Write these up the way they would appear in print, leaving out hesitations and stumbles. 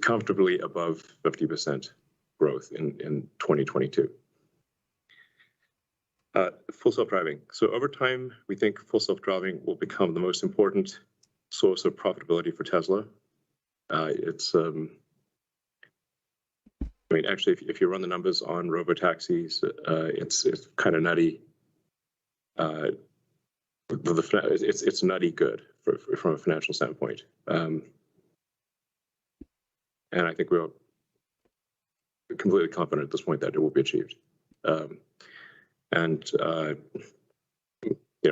comfortably above 50% growth in 2022. Full self-driving. So over time, we think full self-driving will become the most important source of profitability for Tesla. I mean, actually, if you run the numbers on robotaxis, it's kind of nutty. It's nutty good from a financial standpoint, and I think we're completely confident at this point that it will be achieved.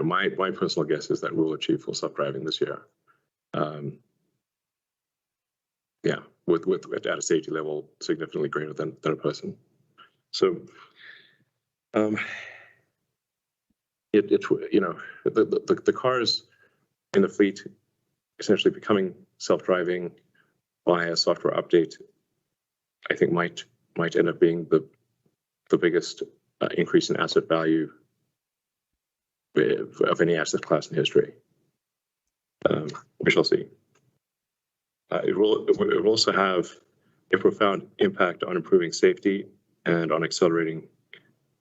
My personal guess is that we'll achieve full self-driving this year. With at a safety level significantly greater than a person. So, the cars in the fleet essentially becoming self-driving via a software update, I think might end up being the biggest increase in asset value of any asset class in history. We shall see. It will also have a profound impact on improving safety and on accelerating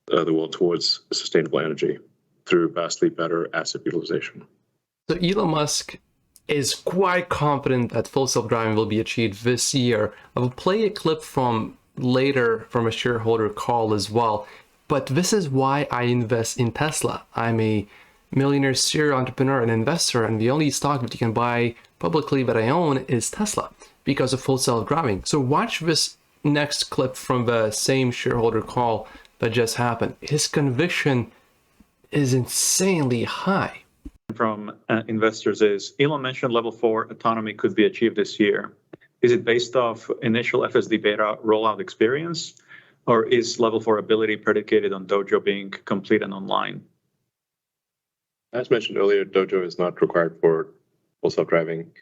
the world towards sustainable energy through vastly better asset utilization. So Elon Musk is quite confident that full self-driving will be achieved this year. I will play a clip from later from a shareholder call as well. But this is why I invest in Tesla. I'm a millionaire serial entrepreneur and investor, and the only stock that you can buy publicly that I own is Tesla because of full self-driving. So watch this next clip from the same shareholder call that just happened. His conviction is insanely high. From investors is, Elon mentioned level 4 autonomy could be achieved this year. Is it based off initial FSD beta rollout experience, or is level 4 ability predicated on Dojo being complete and online? As mentioned earlier, Dojo is not required for full self-driving.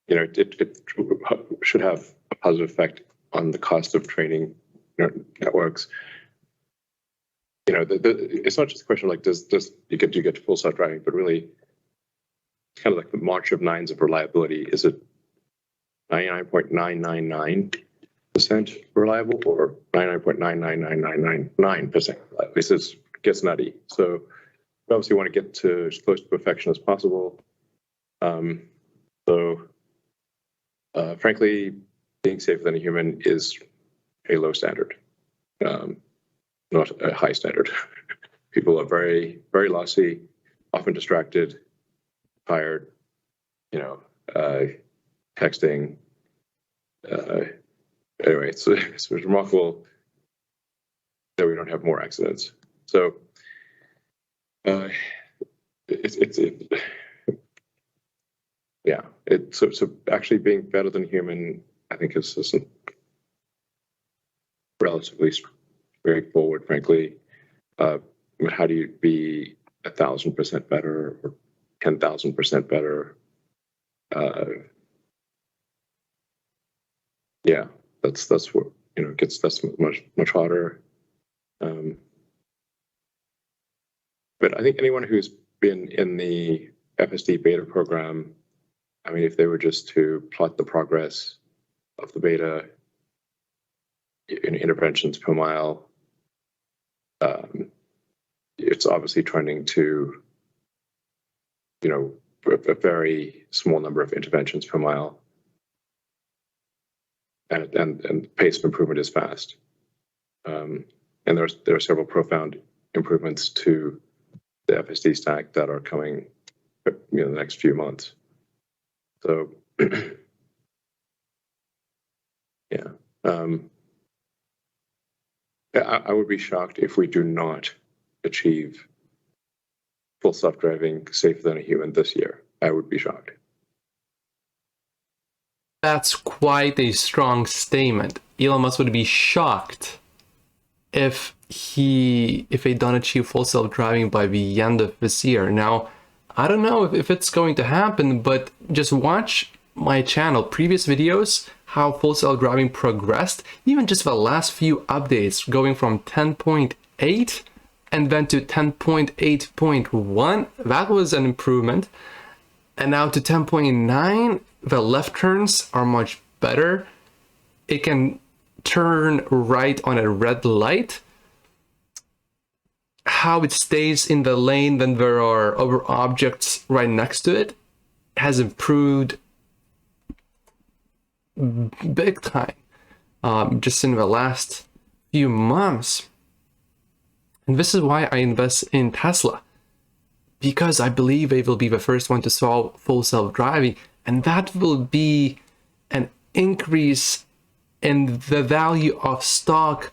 It should have a positive effect on the cost of training networks. It's not just a question of like, does you get to full self-driving, but really it's kind of like the march of nines of reliability. Is it 99.999% reliable or 99.999999% reliable? This gets nutty. So we obviously want to get to as close to perfection as possible. Frankly, being safer than a human is a low standard, not a high standard. People are very, very lossy, often distracted, tired, texting. Anyway, it's remarkable that we don't have more accidents. So so actually being better than human, I think is relatively straightforward, frankly. How do you be 1,000% better or 10,000% better? That's what that's much harder. But I think anyone who's been in the FSD beta program, I mean, if they were just to plot the progress of the beta in interventions per mile, it's obviously trending to, a very small number of interventions per mile. And the pace of improvement is fast. And there are several profound improvements to the FSD stack that are coming, the next few months. So, I would be shocked if we do not achieve full self-driving safer than a human this year. I would be shocked. That's quite a strong statement. Elon Musk would be shocked if they don't achieve full self-driving by the end of this year. Now, I don't know if it's going to happen, but just watch my channel, previous videos, how full self-driving progressed, even just the last few updates, going from 10.8 and then to 10.8.1. That was an improvement. and now to 10.9. The left turns are much better. It can turn right on a red light. How it stays in the lane when there are other objects right next to it has improved big time, just in the last few months. And this is why I invest in Tesla, because I believe they will be the first one to solve full self-driving, and that will be an increase in the value of stock.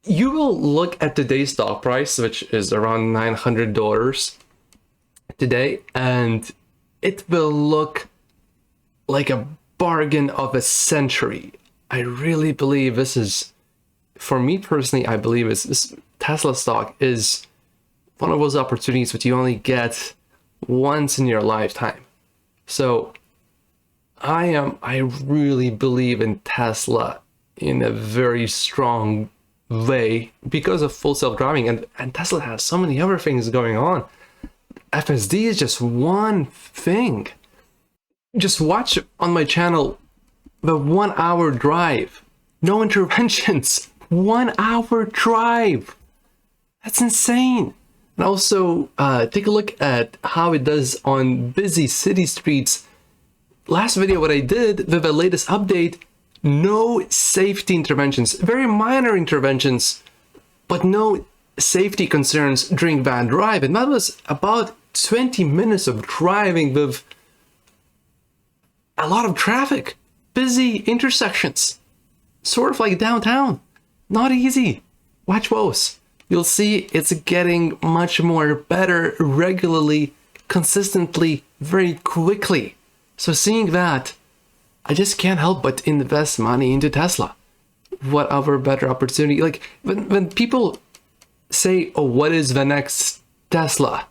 You will look at today's stock price, which is around $900 today, and it will look like a bargain of a century. I really believe this is, for me personally, I believe this Tesla stock is one of those opportunities that you only get once in your lifetime. So I really believe in Tesla in a very strong way because of full self-driving, and Tesla has so many other things going on. FSD is just one thing. Just watch on my channel the 1 hour drive, no interventions, 1 hour drive. That's insane. And also take a look at how it does on busy city streets. Last video what I did with the latest update, no safety interventions, very minor interventions, but no safety concerns during that drive. And that was about 20 minutes of driving with a lot of traffic, busy intersections, sort of like downtown. Not easy. Watch those. You'll see it's getting much more better regularly, consistently, very quickly. So seeing that, I just can't help but invest money into Tesla. What other better opportunity? Like when people say, oh, what is the next Tesla?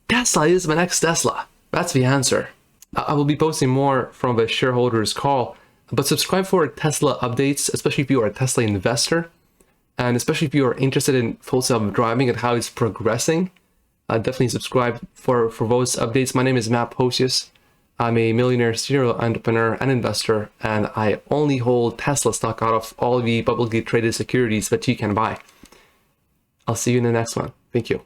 Tesla is the next Tesla. That's the answer. I will be posting more from the shareholders call, but subscribe for Tesla updates, especially if you are a Tesla investor, and especially if you are interested in full self-driving and how it's progressing. Definitely subscribe for those updates. My name is Matt Posius. I'm a millionaire serial entrepreneur and investor, and I only hold Tesla stock out of all the publicly traded securities that you can buy. I'll see you in the next one. Thank you.